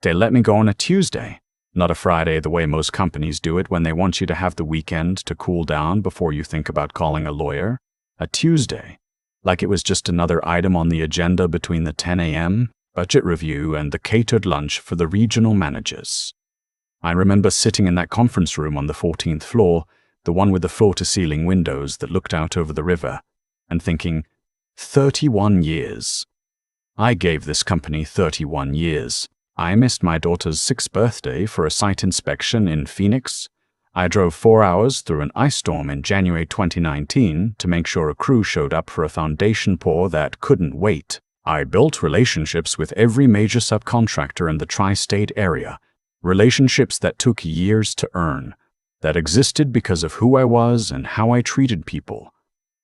They let me go on a Tuesday, not a Friday the way most companies do it when they want you to have the weekend to cool down before you think about calling a lawyer. A Tuesday, like it was just another item on the agenda between the 10 a.m. budget review and the catered lunch for the regional managers. I remember sitting in that conference room on the 14th floor, the one with the floor-to-ceiling windows that looked out over the river, and thinking, 31 years. I gave this company 31 years. I missed my daughter's 6th birthday for a site inspection in Phoenix. I drove 4 hours through an ice storm in January 2019 to make sure a crew showed up for a foundation pour that couldn't wait. I built relationships with every major subcontractor in the tri-state area, relationships that took years to earn, that existed because of who I was and how I treated people,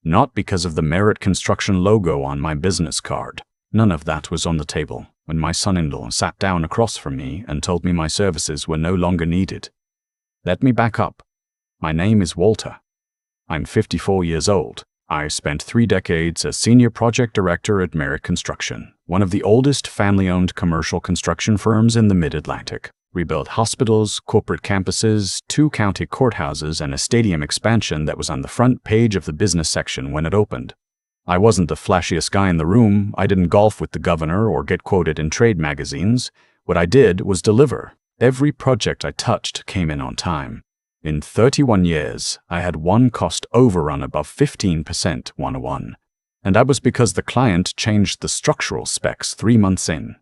not because of the Merit Construction logo on my business card. None of that was on the table when my son-in-law sat down across from me and told me my services were no longer needed. Let me back up. My name is Walter. I'm 54 years old. I spent 3 decades as senior project director at Merit Construction, one of the oldest family-owned commercial construction firms in the Mid-Atlantic. We built hospitals, corporate campuses, 2 county courthouses, and a stadium expansion that was on the front page of the business section when it opened. I wasn't the flashiest guy in the room. I didn't golf with the governor or get quoted in trade magazines. What I did was deliver. Every project I touched came in on time. In 31 years, I had one cost overrun above 15% 101. And that was because the client changed the structural specs 3 months in.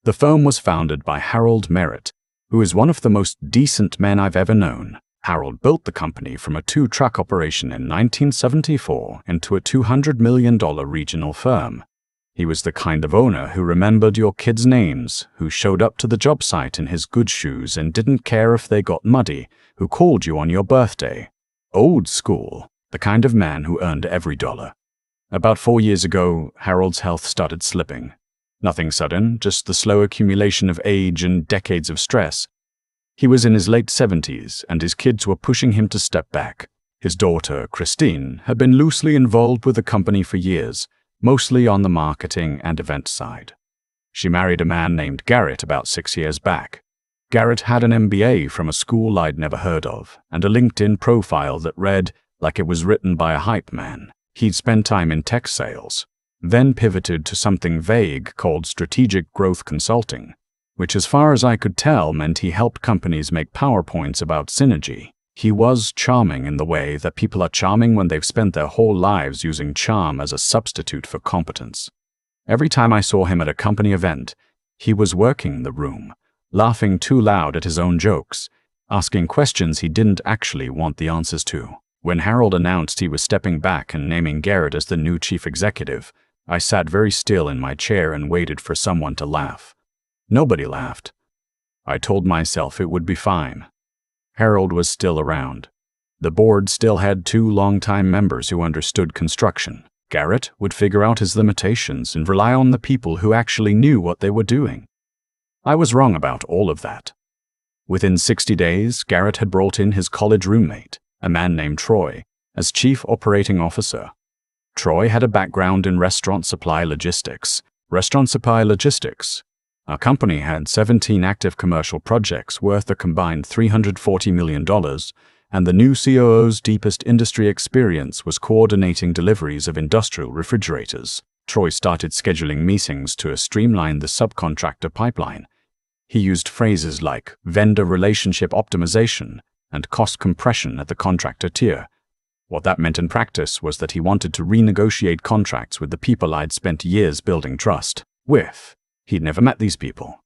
The firm was founded by Harold Merritt, who is one of the most decent men I've ever known. Harold built the company from a 2-truck operation in 1974 into a $200 million regional firm. He was the kind of owner who remembered your kids' names, who showed up to the job site in his good shoes and didn't care if they got muddy, who called you on your birthday. Old school, the kind of man who earned every dollar. About 4 years ago, Harold's health started slipping. Nothing sudden, just the slow accumulation of age and decades of stress. He was in his late 70s, and his kids were pushing him to step back. His daughter, Christine, had been loosely involved with the company for years, mostly on the marketing and event side. She married a man named Garrett about 6 years back. Garrett had an MBA from a school I'd never heard of, and a LinkedIn profile that read like it was written by a hype man. He'd spent time in tech sales, then pivoted to something vague called strategic growth consulting, which as far as I could tell meant he helped companies make PowerPoints about synergy. He was charming in the way that people are charming when they've spent their whole lives using charm as a substitute for competence. Every time I saw him at a company event, he was working the room, laughing too loud at his own jokes, asking questions he didn't actually want the answers to. When Harold announced he was stepping back and naming Garrett as the new chief executive, I sat very still in my chair and waited for someone to laugh. Nobody laughed. I told myself it would be fine. Harold was still around. The board still had 2 longtime members who understood construction. Garrett would figure out his limitations and rely on the people who actually knew what they were doing. I was wrong about all of that. Within 60 days, Garrett had brought in his college roommate, a man named Troy, as chief operating officer. Troy had a background in restaurant supply logistics. Our company had 17 active commercial projects worth a combined $340 million, and the new COO's deepest industry experience was coordinating deliveries of industrial refrigerators. Troy started scheduling meetings to streamline the subcontractor pipeline. He used phrases like vendor relationship optimization and cost compression at the contractor tier. What that meant in practice was that he wanted to renegotiate contracts with the people I'd spent years building trust with. He'd never met these people.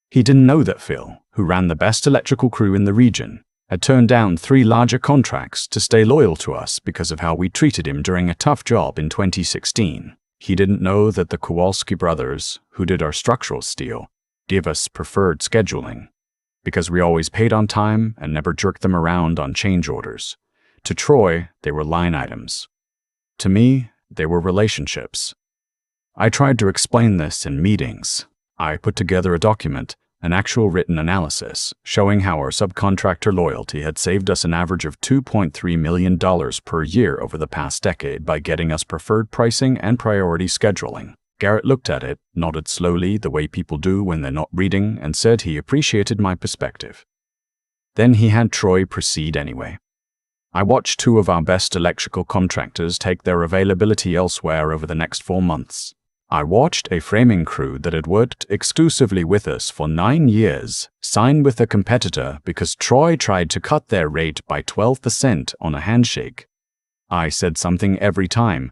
He didn't know that Phil, who ran the best electrical crew in the region, had turned down 3 larger contracts to stay loyal to us because of how we treated him during a tough job in 2016. He didn't know that the Kowalski brothers, who did our structural steel, gave us preferred scheduling, because we always paid on time and never jerked them around on change orders. To Troy, they were line items. To me, they were relationships. I tried to explain this in meetings. I put together a document, an actual written analysis, showing how our subcontractor loyalty had saved us an average of $2.3 million per year over the past decade by getting us preferred pricing and priority scheduling. Garrett looked at it, nodded slowly the way people do when they're not reading, and said he appreciated my perspective. Then he had Troy proceed anyway. I watched 2 of our best electrical contractors take their availability elsewhere over the next 4 months. I watched a framing crew that had worked exclusively with us for 9 years sign with a competitor because Troy tried to cut their rate by 12% on a handshake. I said something every time.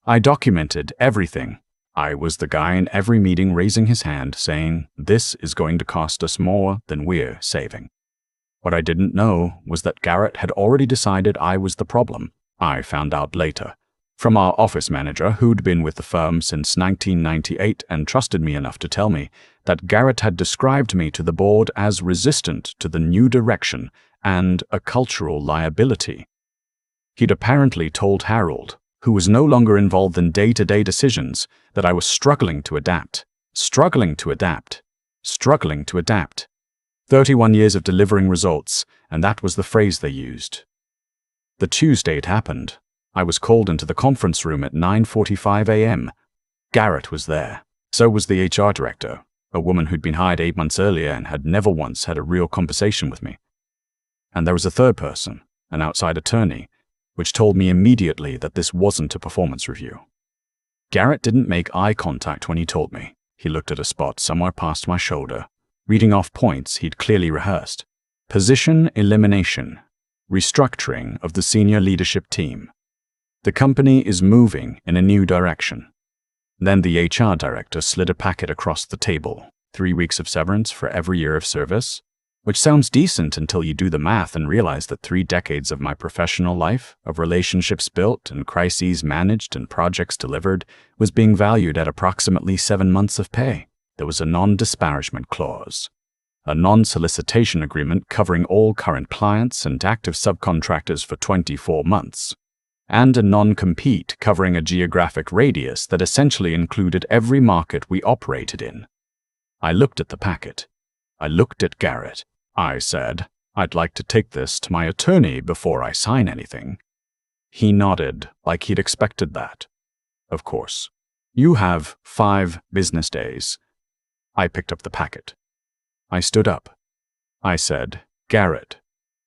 I documented everything. I was the guy in every meeting raising his hand saying, "This is going to cost us more than we're saving." What I didn't know was that Garrett had already decided I was the problem. I found out later, from our office manager who'd been with the firm since 1998 and trusted me enough to tell me that Garrett had described me to the board as resistant to the new direction and a cultural liability. He'd apparently told Harold, who was no longer involved in day-to-day decisions, that I was struggling to adapt. 31 years of delivering results, and that was the phrase they used. The Tuesday it happened, I was called into the conference room at 9:45 a.m. Garrett was there. So was the HR director, a woman who'd been hired 8 months earlier and had never once had a real conversation with me. And there was a third person, an outside attorney, which told me immediately that this wasn't a performance review. Garrett didn't make eye contact when he told me. He looked at a spot somewhere past my shoulder, reading off points he'd clearly rehearsed. Position elimination, restructuring of the senior leadership team. The company is moving in a new direction. Then the HR director slid a packet across the table. 3 weeks of severance for every year of service, which sounds decent until you do the math and realize that 3 decades of my professional life, of relationships built and crises managed and projects delivered, was being valued at approximately 7 months of pay. There was a non-disparagement clause, a non-solicitation agreement covering all current clients and active subcontractors for 24 months, and a non-compete covering a geographic radius that essentially included every market we operated in. I looked at the packet. I looked at Garrett. I said, "I'd like to take this to my attorney before I sign anything." He nodded like he'd expected that. "Of course. You have 5 business days." I picked up the packet. I stood up. I said, "Garrett,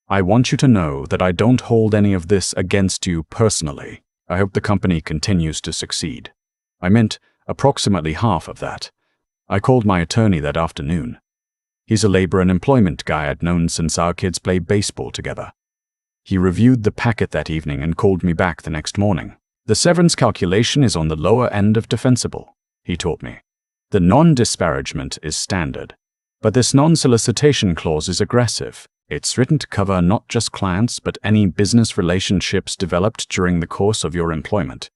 I want you to know that I don't hold any of this against you personally. I hope the company continues to succeed." I meant approximately half of that. I called my attorney that afternoon. He's a labor and employment guy I'd known since our kids played baseball together. He reviewed the packet that evening and called me back the next morning. "The severance calculation is on the lower end of defensible," he told me. "The non-disparagement is standard, but this non-solicitation clause is aggressive. It's written to cover not just clients but any business relationships developed during the course of your employment.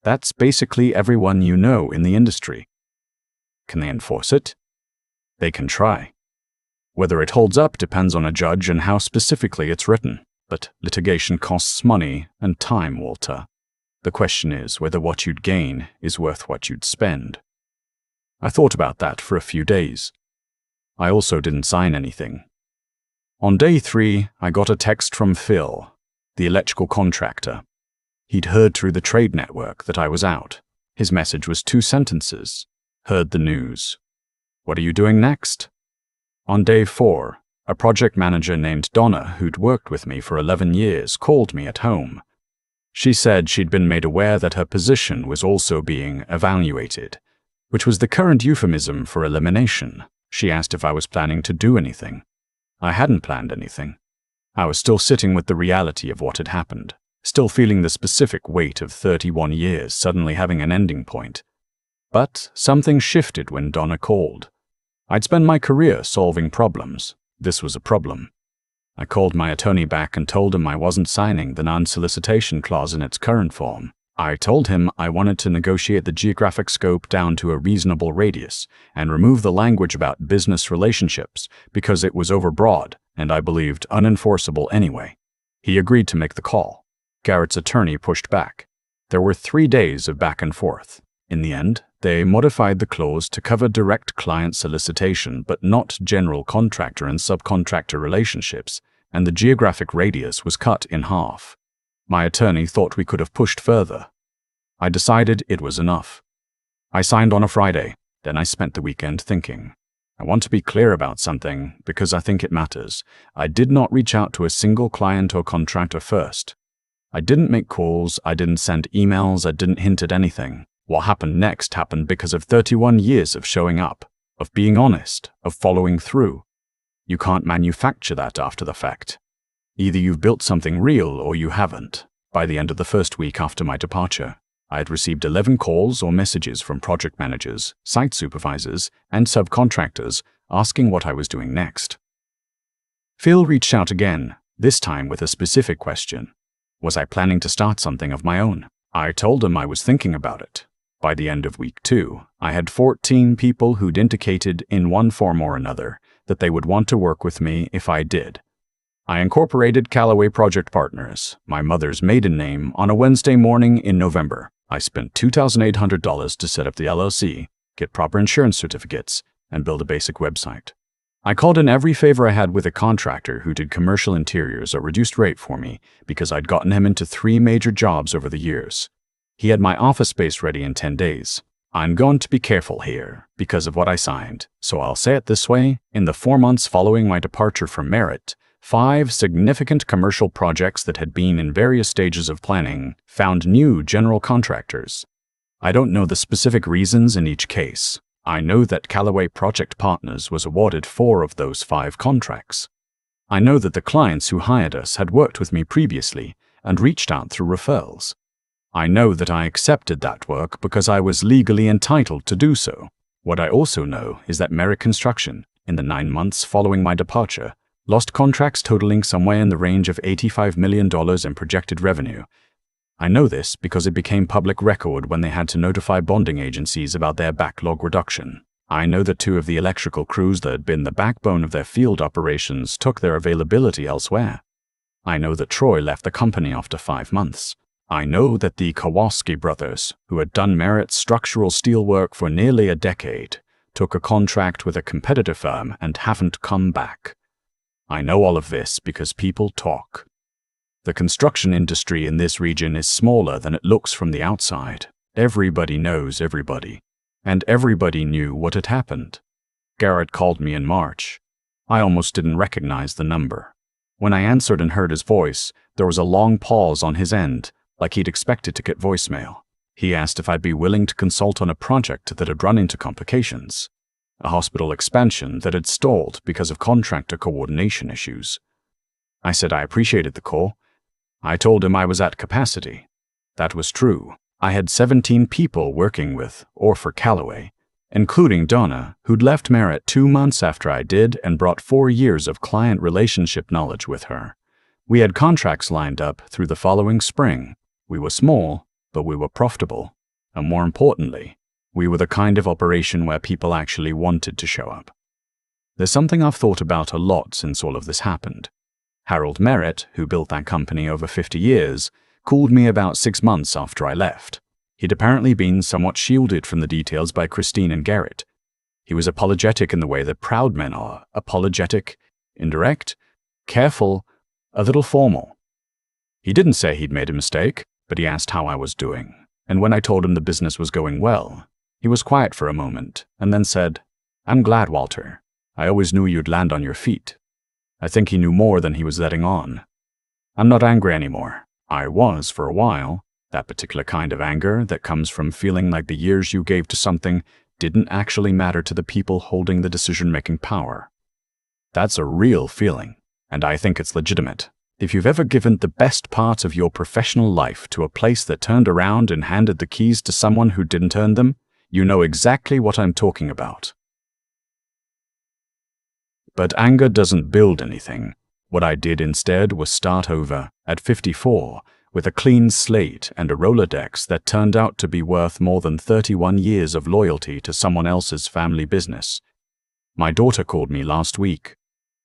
That's basically everyone you know in the industry. Can they enforce it? They can try. Whether it holds up depends on a judge and how specifically it's written, but litigation costs money and time, Walter. The question is whether what you'd gain is worth what you'd spend." I thought about that for a few days. I also didn't sign anything. On day 3, I got a text from Phil, the electrical contractor. He'd heard through the trade network that I was out. His message was 2 sentences. Heard the news. What are you doing next? On day 4, a project manager named Donna, who'd worked with me for 11 years, called me at home. She said she'd been made aware that her position was also being evaluated, which was the current euphemism for elimination. She asked if I was planning to do anything. I hadn't planned anything. I was still sitting with the reality of what had happened, still feeling the specific weight of 31 years suddenly having an ending point. But something shifted when Donna called. I'd spent my career solving problems. This was a problem. I called my attorney back and told him I wasn't signing the non-solicitation clause in its current form. I told him I wanted to negotiate the geographic scope down to a reasonable radius and remove the language about business relationships because it was overbroad and I believed unenforceable anyway. He agreed to make the call. Garrett's attorney pushed back. There were 3 days of back and forth. In the end, they modified the clause to cover direct client solicitation but not general contractor and subcontractor relationships, and the geographic radius was cut in half. My attorney thought we could have pushed further. I decided it was enough. I signed on a Friday. Then I spent the weekend thinking. I want to be clear about something because I think it matters. I did not reach out to a single client or contractor first. I didn't make calls, I didn't send emails, I didn't hint at anything. What happened next happened because of 31 years of showing up, of being honest, of following through. You can't manufacture that after the fact. Either you've built something real or you haven't. By the end of the first week after my departure, I had received 11 calls or messages from project managers, site supervisors, and subcontractors asking what I was doing next. Phil reached out again, this time with a specific question. Was I planning to start something of my own? I told him I was thinking about it. By the end of week 2, I had 14 people who'd indicated in one form or another that they would want to work with me if I did. I incorporated Callaway Project Partners, my mother's maiden name, on a Wednesday morning in November. I spent $2,800 to set up the LLC, get proper insurance certificates, and build a basic website. I called in every favor I had with a contractor who did commercial interiors at reduced rate for me because I'd gotten him into 3 major jobs over the years. He had my office space ready in 10 days. I'm going to be careful here because of what I signed, so I'll say it this way. In the 4 months following my departure from Merit, 5 significant commercial projects that had been in various stages of planning found new general contractors. I don't know the specific reasons in each case. I know that Callaway Project Partners was awarded 4 of those 5 contracts. I know that the clients who hired us had worked with me previously and reached out through referrals. I know that I accepted that work because I was legally entitled to do so. What I also know is that Merit Construction, in the 9 months following my departure, lost contracts totaling somewhere in the range of $85 million in projected revenue. I know this because it became public record when they had to notify bonding agencies about their backlog reduction. I know that 2 of the electrical crews that had been the backbone of their field operations took their availability elsewhere. I know that Troy left the company after 5 months. I know that the Kowalski brothers, who had done Merit's structural steel work for nearly a decade, took a contract with a competitor firm and haven't come back. I know all of this because people talk. The construction industry in this region is smaller than it looks from the outside. Everybody knows everybody, and everybody knew what had happened. Garrett called me in March. I almost didn't recognize the number. When I answered and heard his voice, there was a long pause on his end, like he'd expected to get voicemail. He asked if I'd be willing to consult on a project that had run into complications. A hospital expansion that had stalled because of contractor coordination issues. I said I appreciated the call. I told him I was at capacity. That was true. I had 17 people working with or for Callaway, including Donna, who'd left Merit 2 months after I did and brought 4 years of client relationship knowledge with her. We had contracts lined up through the following spring. We were small, but we were profitable. And more importantly, we were the kind of operation where people actually wanted to show up. There's something I've thought about a lot since all of this happened. Harold Merritt, who built that company over 50 years, called me about 6 months after I left. He'd apparently been somewhat shielded from the details by Christine and Garrett. He was apologetic in the way that proud men are, apologetic, indirect, careful, a little formal. He didn't say he'd made a mistake, but he asked how I was doing. And when I told him the business was going well, he was quiet for a moment and then said, "I'm glad, Walter. I always knew you'd land on your feet." I think he knew more than he was letting on. I'm not angry anymore. I was for a while. That particular kind of anger that comes from feeling like the years you gave to something didn't actually matter to the people holding the decision-making power. That's a real feeling, and I think it's legitimate. If you've ever given the best part of your professional life to a place that turned around and handed the keys to someone who didn't earn them, you know exactly what I'm talking about. But anger doesn't build anything. What I did instead was start over, at 54, with a clean slate and a Rolodex that turned out to be worth more than 31 years of loyalty to someone else's family business. My daughter called me last week.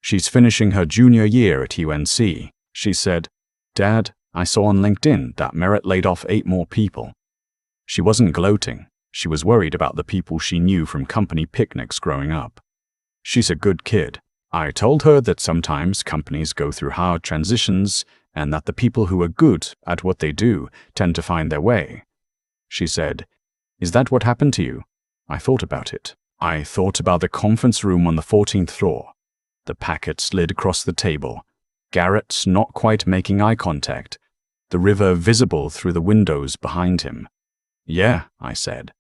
She's finishing her junior year at UNC. She said, "Dad, I saw on LinkedIn that Merit laid off 8 more people." She wasn't gloating. She was worried about the people she knew from company picnics growing up. She's a good kid. I told her that sometimes companies go through hard transitions and that the people who are good at what they do tend to find their way. She said, Is that what happened to you? I thought about it. I thought about the conference room on the 14th floor. The packet slid across the table. Garrett not quite making eye contact. The river visible through the windows behind him. Yeah, I said.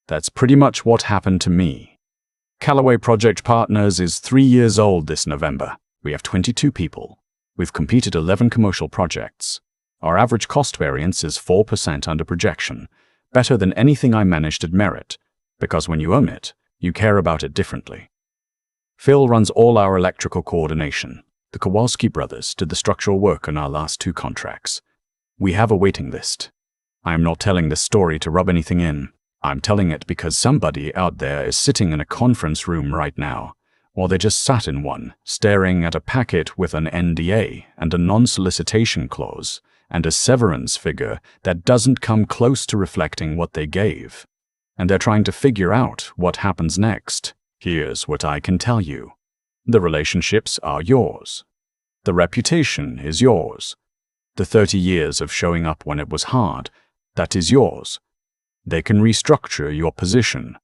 That's pretty much what happened to me. Callaway Project Partners is 3 years old this November. We have 22 people. We've completed 11 commercial projects. Our average cost variance is 4% under projection, better than anything I managed at Merit, because when you own it, you care about it differently. Phil runs all our electrical coordination. The Kowalski brothers did the structural work on our last 2 contracts. We have a waiting list. I am not telling this story to rub anything in. I'm telling it because somebody out there is sitting in a conference room right now, or they just sat in one, staring at a packet with an NDA and a non-solicitation clause and a severance figure that doesn't come close to reflecting what they gave. And they're trying to figure out what happens next. Here's what I can tell you. The relationships are yours. The reputation is yours. The 30 years of showing up when it was hard, that is yours. They can restructure your position.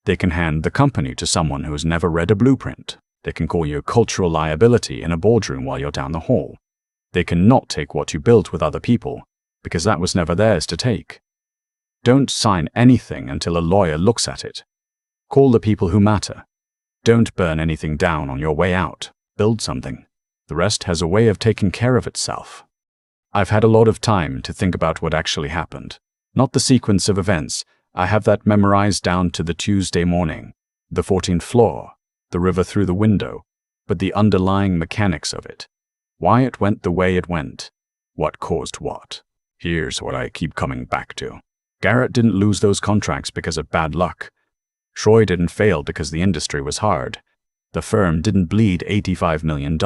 They can hand the company to someone who has never read a blueprint. They can call you a cultural liability in a boardroom while you're down the hall. They cannot take what you built with other people, because that was never theirs to take. Don't sign anything until a lawyer looks at it. Call the people who matter. Don't burn anything down on your way out. Build something. The rest has a way of taking care of itself. I've had a lot of time to think about what actually happened. Not the sequence of events. I have that memorized down to the Tuesday morning, the 14th floor, the river through the window, but the underlying mechanics of it. Why it went the way it went. What caused what. Here's what I keep coming back to. Garrett didn't lose those contracts because of bad luck. Troy didn't fail because the industry was hard. The firm didn't bleed $85 million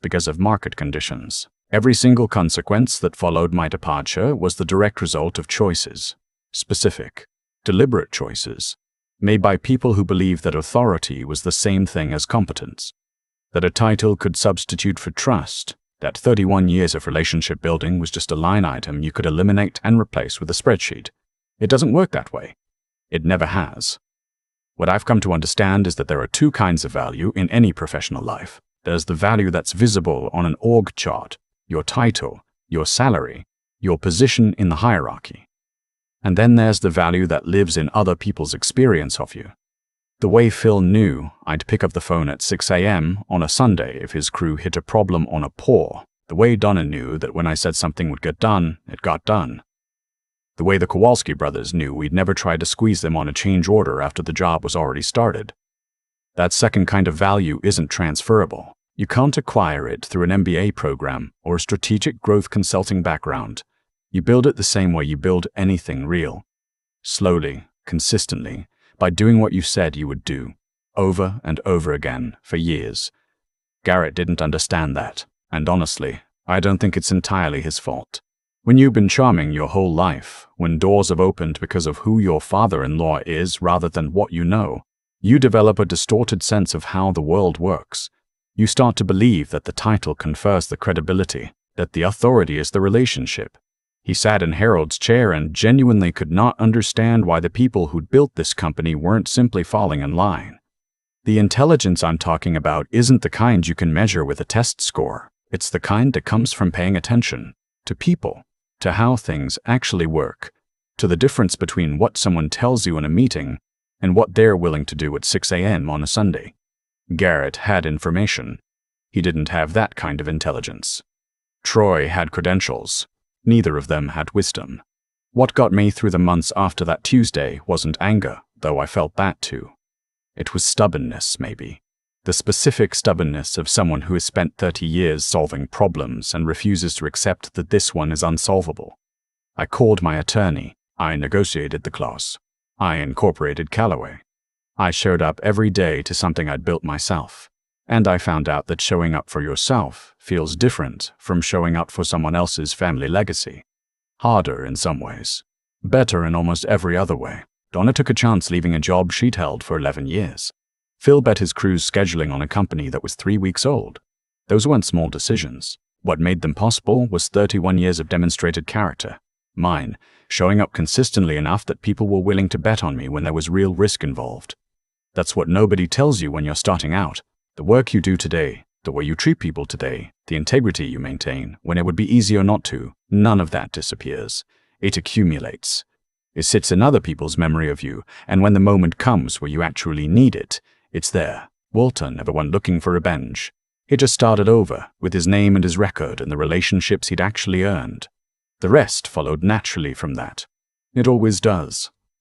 because of market conditions. Every single consequence that followed my departure was the direct result of choices. Specific, deliberate choices, made by people who believed that authority was the same thing as competence, that a title could substitute for trust, that 31 years of relationship building was just a line item you could eliminate and replace with a spreadsheet. It doesn't work that way. It never has. What I've come to understand is that there are 2 kinds of value in any professional life. There's the value that's visible on an org chart, your title, your salary, your position in the hierarchy. And then there's the value that lives in other people's experience of you. The way Phil knew I'd pick up the phone at 6 a.m. on a Sunday if his crew hit a problem on a pour. The way Donna knew that when I said something would get done, it got done. The way the Kowalski brothers knew we'd never try to squeeze them on a change order after the job was already started. That second kind of value isn't transferable. You can't acquire it through an MBA program or a strategic growth consulting background. You build it the same way you build anything real. Slowly, consistently, by doing what you said you would do, over and over again, for years. Garrett didn't understand that, and honestly, I don't think it's entirely his fault. When you've been charming your whole life, when doors have opened because of who your father-in-law is rather than what you know, you develop a distorted sense of how the world works. You start to believe that the title confers the credibility, that the authority is the relationship. He sat in Harold's chair and genuinely could not understand why the people who'd built this company weren't simply falling in line. The intelligence I'm talking about isn't the kind you can measure with a test score. It's the kind that comes from paying attention to people, to how things actually work, to the difference between what someone tells you in a meeting and what they're willing to do at 6 a.m. on a Sunday. Garrett had information. He didn't have that kind of intelligence. Troy had credentials. Neither of them had wisdom. What got me through the months after that Tuesday wasn't anger, though I felt that too. It was stubbornness, maybe. The specific stubbornness of someone who has spent 30 years solving problems and refuses to accept that this one is unsolvable. I called my attorney. I negotiated the clause. I incorporated Callaway. I showed up every day to something I'd built myself. And I found out that showing up for yourself feels different from showing up for someone else's family legacy. Harder in some ways. Better in almost every other way. Donna took a chance leaving a job she'd held for 11 years. Phil bet his crew's scheduling on a company that was 3 weeks old. Those weren't small decisions. What made them possible was 31 years of demonstrated character. Mine, showing up consistently enough that people were willing to bet on me when there was real risk involved. That's what nobody tells you when you're starting out. The work you do today, the way you treat people today, the integrity you maintain when it would be easier not to, none of that disappears. It accumulates. It sits in other people's memory of you, and when the moment comes where you actually need it, it's there. Walter never went looking for revenge. He just started over, with his name and his record and the relationships he'd actually earned. The rest followed naturally from that. It always does.